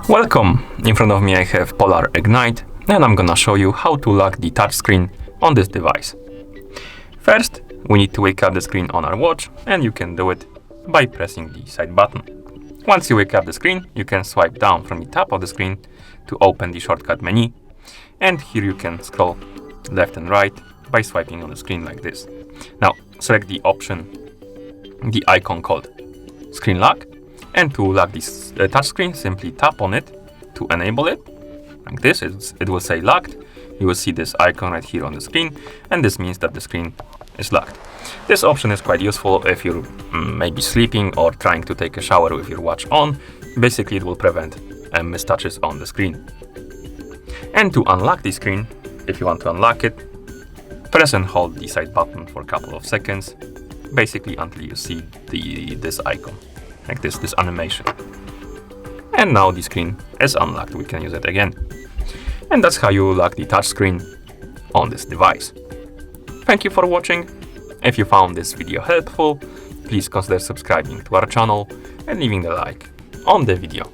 Welcome! In front of me I have Polar Ignite, and I'm gonna show you how to lock the touchscreen on this device. First, we need to wake up the screen on our watch, and you can do it by pressing the side button. Once you wake up the screen, you can swipe down from the top of the screen to open the shortcut menu, and here you can scroll left and right by swiping on the screen like this. Now, select the option, the icon called Screen Lock, and to lock this touchscreen, simply tap on it to enable it. Like this, it will say locked. You will see this icon right here on the screen, and this means that the screen is locked. This option is quite useful if you're maybe sleeping or trying to take a shower with your watch on. Basically, it will prevent missed touches on the screen. And to unlock the screen, if you want to unlock it, press and hold the side button for a couple of seconds, basically until you see this icon. Like this animation. And now the screen is unlocked, we can use it again. And that's how you lock the touchscreen on this device. Thank you for watching. If you found this video helpful, please consider subscribing to our channel and leaving a like on the video.